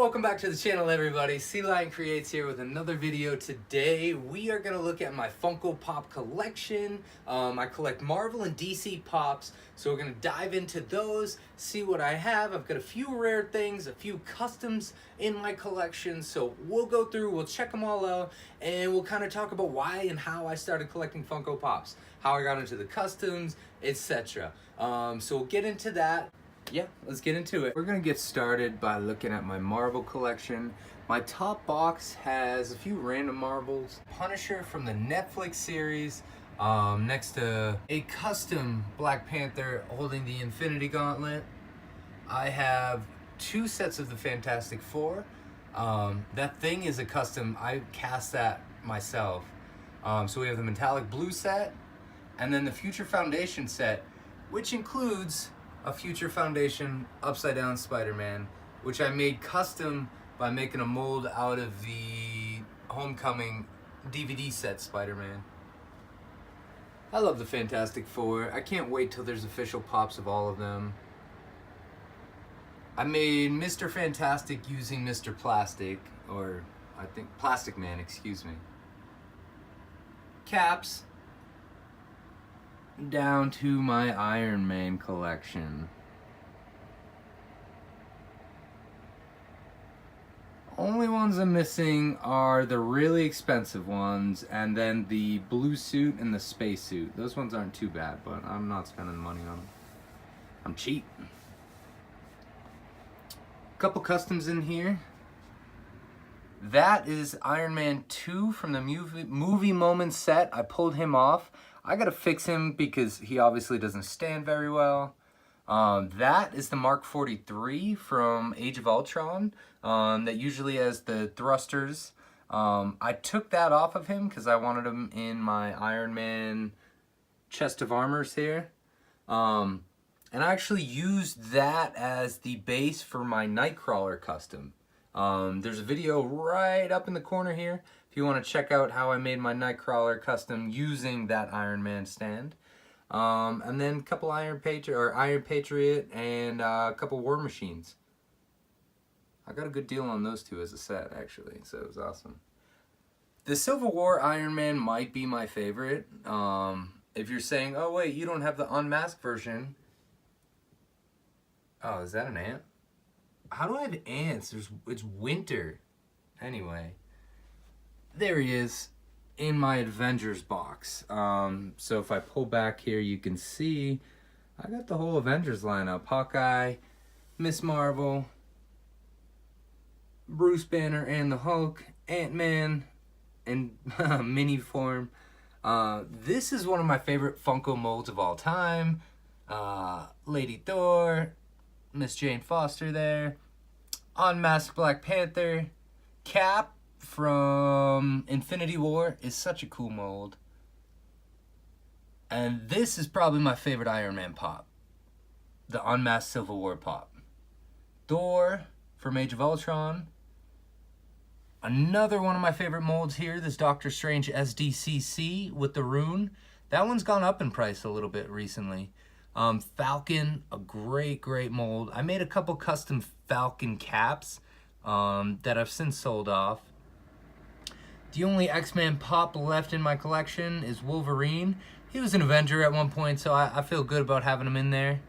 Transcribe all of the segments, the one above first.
Welcome back to the channel, everybody. Sea Lion Creates here with another video. Today we are going to look at my Funko Pop collection. I collect Marvel and DC Pops, so we're going to dive into those, see what I have. I've got a few rare things, a few customs in my collection, so we'll go through, we'll check them all out, and we'll kind of talk about why and how I started collecting Funko Pops, how I got into the customs, etc. So we'll get into that. Yeah, let's get into it. We're gonna get started by looking at my Marvel collection. My top box has a few random Marvels. Punisher from the Netflix series, next to a custom Black Panther holding the Infinity Gauntlet. I have two sets of the Fantastic Four. That thing is a custom, I cast that myself. So we have the metallic blue set, and then the Future Foundation set, which includes a Future Foundation upside down Spider-Man, which I made custom by making a mold out of the Homecoming DVD set Spider-Man. I love the Fantastic Four. I can't wait till there's official pops of all of them. I made Mr. Fantastic using Mr. Plastic, or I think Plastic Man, excuse me. Caps. Down to my Iron Man collection. Only ones I'm missing are the really expensive ones and then the blue suit and the space suit. Those ones aren't too bad, but I'm not spending money on them. I'm cheap. Couple customs in here. That is Iron Man 2 from the movie Moments set. I pulled him off. I gotta fix him because he obviously doesn't stand very well. That is the Mark 43 from Age of Ultron that usually has the thrusters. I took that off of him because I wanted him in my Iron Man chest of armors here. And I actually used that as the base for my Nightcrawler custom. There's a video right up in the corner here if you want to check out how I made my Nightcrawler custom using that Iron Man stand. And then a couple Iron Patriot and a couple War Machines. I got a good deal on those two as a set, actually, so it was awesome. The Civil War Iron Man might be my favorite. If you're saying, oh wait, you don't have the unmasked version. Oh, is that an ant? How do I have ants? It's winter. Anyway, there he is in my Avengers box. So if I pull back here, you can see I got the whole Avengers lineup. Hawkeye, Miss Marvel, Bruce Banner and the Hulk, Ant-Man, and mini form. This is one of my favorite Funko molds of all time. Lady Thor, Miss Jane Foster there, unmasked Black Panther, Cap from Infinity War is such a cool mold. And this is probably my favorite Iron Man pop, the unmasked Civil War pop. Thor from Age of Ultron. Another one of my favorite molds here, this Doctor Strange SDCC with the rune. That one's gone up in price a little bit recently. Falcon, a great mold. I made a couple custom Falcon caps that I've since sold off. The only X-Men pop left in my collection is Wolverine. He was an Avenger at one point, so I feel good about having him in there.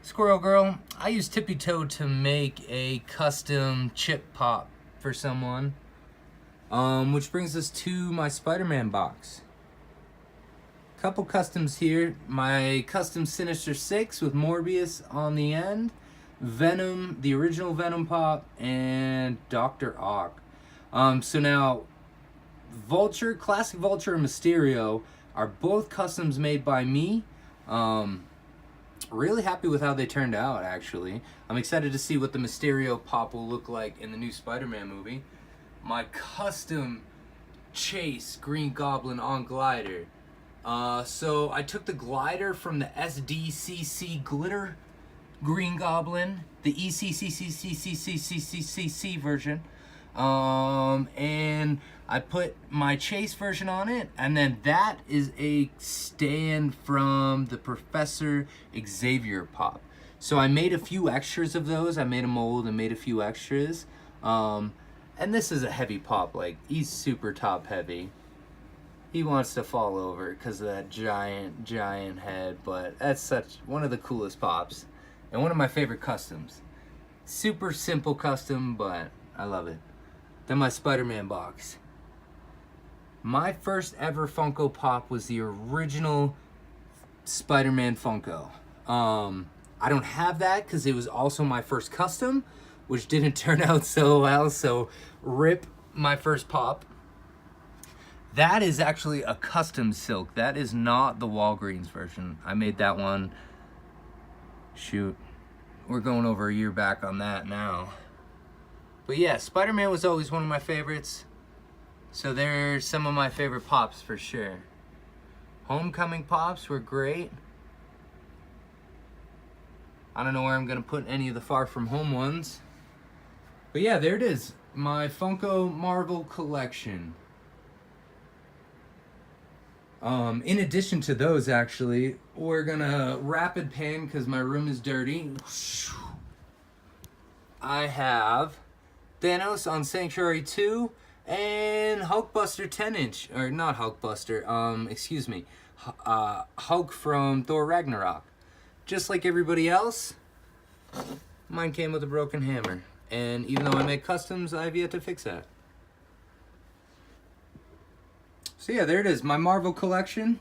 Squirrel Girl, I used Tippy Toe to make a custom chip pop for someone. Which brings us to my Spider-Man box. Couple customs here. My custom Sinister 6 with Morbius on the end, Venom, the original Venom pop, and Dr. Ock. So now Vulture, Classic Vulture and Mysterio are both customs made by me. Really happy with how they turned out, actually. I'm excited to see what the Mysterio pop will look like in the new Spider-Man movie. My custom Chase Green Goblin on glider. So I took the glider from the SDCC Glitter Green Goblin, the ECCCCCCCCC version, and I put my Chase version on it, and then that is a stand from the Professor Xavier pop. So I made a few extras of those. I made a mold and made a few extras. And this is a heavy pop. Like, he's super top heavy. He wants to fall over because of that giant head. But that's such one of the coolest pops. And one of my favorite customs. Super simple custom, but I love it. Then my Spider-Man box. My first ever Funko Pop was the original Spider-Man Funko. I don't have that because it was also my first custom, which didn't turn out so well, so rip my first pop. That is actually a custom silk. That is not the Walgreens version. I made that one, shoot, we're going over a year back on that now. But yeah, Spider-Man was always one of my favorites. So there's some of my favorite pops for sure. Homecoming pops were great. I don't know where I'm gonna put any of the Far From Home ones. But yeah, there it is. My Funko Marvel collection. In addition to those, actually, we're gonna rapid pan because my room is dirty. I have Thanos on Sanctuary 2 and Hulkbuster 10-inch, or not Hulkbuster, excuse me, Hulk from Thor Ragnarok. Just like everybody else, mine came with a broken hammer. And even though I make customs, I've yet to fix that. So yeah, there it is, my Marvel collection.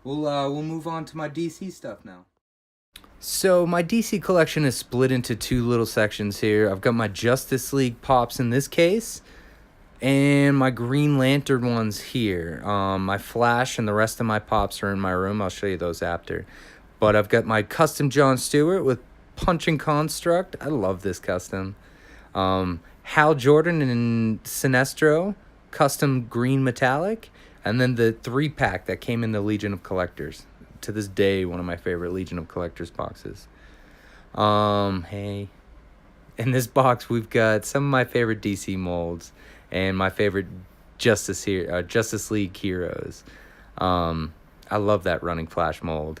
We'll move on to my DC stuff now. So my DC collection is split into two little sections here. I've got my Justice League pops in this case, and my Green Lantern ones here. My Flash and the rest of my pops are in my room. I'll show you those after. But I've got my custom John Stewart with Punching Construct. I love this custom. Hal Jordan and Sinestro, custom green metallic. And then the 3-pack that came in the Legion of Collectors. To this day, one of my favorite Legion of Collectors boxes. Hey. In this box, we've got some of my favorite DC molds and my favorite Justice League heroes. I love that running Flash mold.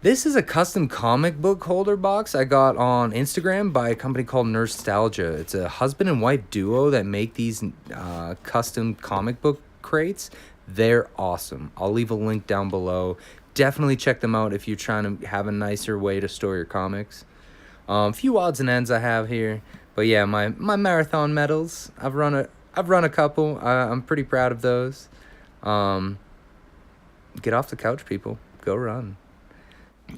This is a custom comic book holder box I got on Instagram by a company called Nerdstalgia. It's a husband and wife duo that make these custom comic book crates. They're awesome. I'll leave a link down below. Definitely check them out if you're trying to have a nicer way to store your comics. A few odds and ends I have here. But yeah, my marathon medals. I've run a couple. I'm pretty proud of those. Get off the couch, people. Go run.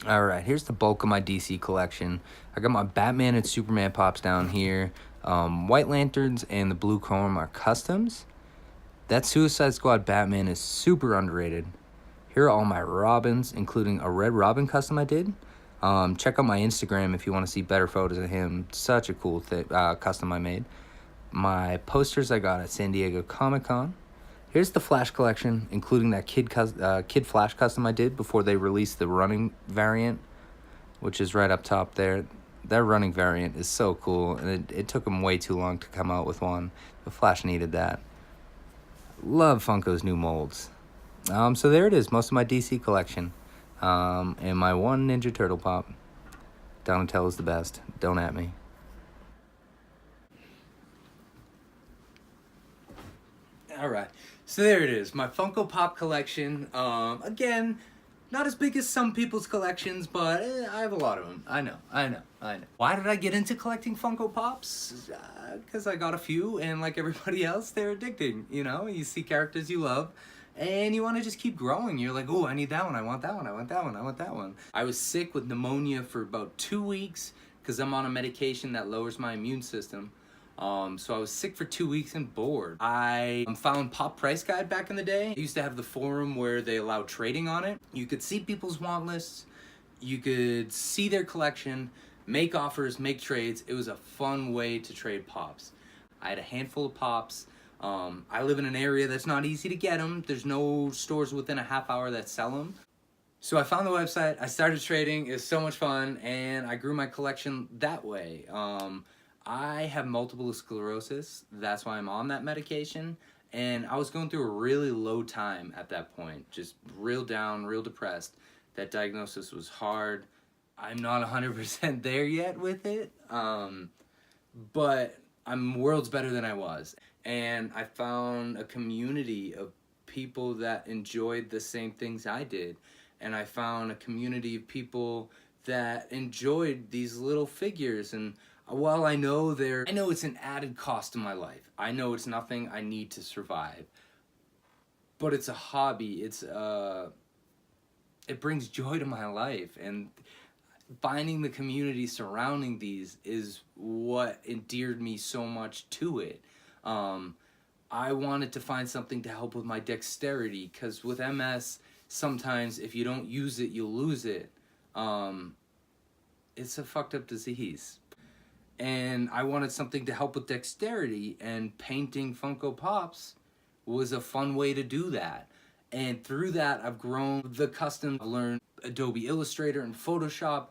Alright, here's the bulk of my DC collection. I got my Batman and Superman pops down here. White Lanterns and the Blue Chrome are customs. That Suicide Squad Batman is super underrated. Here are all my Robins, including a Red Robin custom I did. Check out my Instagram if you want to see better photos of him. Such a cool custom I made. My posters I got at San Diego Comic-Con. Here's the Flash collection, including that Kid Flash custom I did before they released the running variant, which is right up top there. That running variant is so cool, and it took them way too long to come out with one. The Flash needed that. Love Funko's new molds. So there it is, most of my DC collection. And my one Ninja Turtle pop. Donatello's the best. Don't at me. Alright, so there it is, my Funko Pop collection. Again, not as big as some people's collections, but I have a lot of them. I know. Why did I get into collecting Funko Pops? Because I got a few, and like everybody else, they're addicting. You know, you see characters you love, and you want to just keep growing. You're like, oh, I need that one, I want that one, I want that one, I want that one. I was sick with pneumonia for about 2 weeks, because I'm on a medication that lowers my immune system. So I was sick for 2 weeks and bored. I found Pop Price Guide back in the day. I used to have the forum where they allowed trading on it. You could see people's want lists. You could see their collection, make offers, make trades. It was a fun way to trade pops. I had a handful of pops. I live in an area that's not easy to get them. There's no stores within a half hour that sell them. So I found the website, I started trading, it was so much fun, and I grew my collection that way. I have multiple sclerosis, that's why I'm on that medication, and I was going through a really low time at that point, just real down, real depressed. That diagnosis was hard. I'm not 100% there yet with it, but I'm worlds better than I was. And I found a community of people that enjoyed the same things I did. And I found a community of people that enjoyed these little figures. And while I know it's an added cost to my life. I know it's nothing I need to survive. But it's a hobby. It brings joy to my life, and finding the community surrounding these is what endeared me so much to it. I wanted to find something to help with my dexterity, because with MS, sometimes if you don't use it, you'll lose it. It's a fucked up disease. And I wanted something to help with dexterity, and painting Funko Pops was a fun way to do that. And through that, I've grown the custom. I've learned Adobe Illustrator and Photoshop.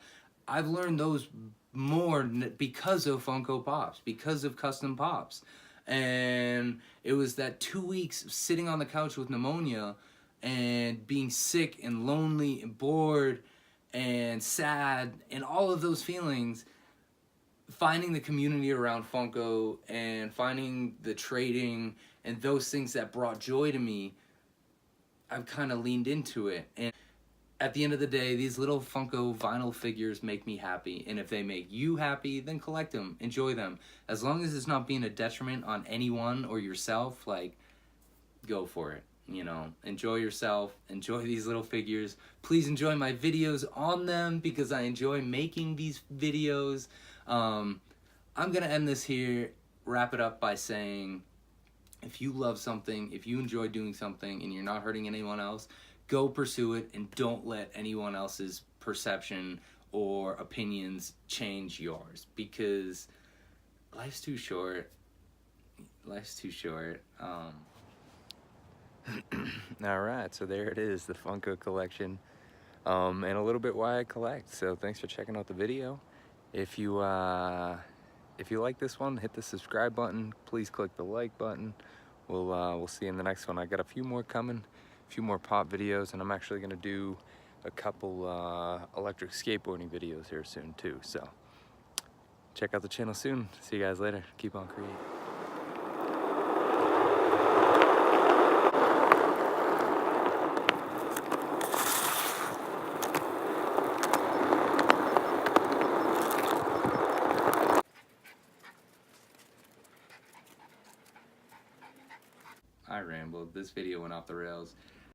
I've learned those more because of Funko Pops, because of custom pops. And it was that 2 weeks sitting on the couch with pneumonia and being sick and lonely and bored and sad and all of those feelings. Finding the community around Funko and finding the trading and those things that brought joy to me, I've kind of leaned into it. And at the end of the day, these little Funko vinyl figures make me happy. And if they make you happy, then collect them, enjoy them. As long as it's not being a detriment on anyone or yourself, like, go for it. You know, enjoy yourself, enjoy these little figures. Please enjoy my videos on them, because I enjoy making these videos. I'm gonna end this here, wrap it up by saying, if you love something, if you enjoy doing something and you're not hurting anyone else, go pursue it, and don't let anyone else's perception or opinions change yours, because life's too short. Life's too short. Alright, so there it is, the Funko collection, and a little bit why I collect. So thanks for checking out the video. If you like this one, hit the subscribe button. Please click the like button. We'll see you in the next one. I got a few more coming, a few more pop videos, and I'm actually gonna do a couple electric skateboarding videos here soon too. So check out the channel soon. See you guys later. Keep on creating. I rambled. This video went off the rails.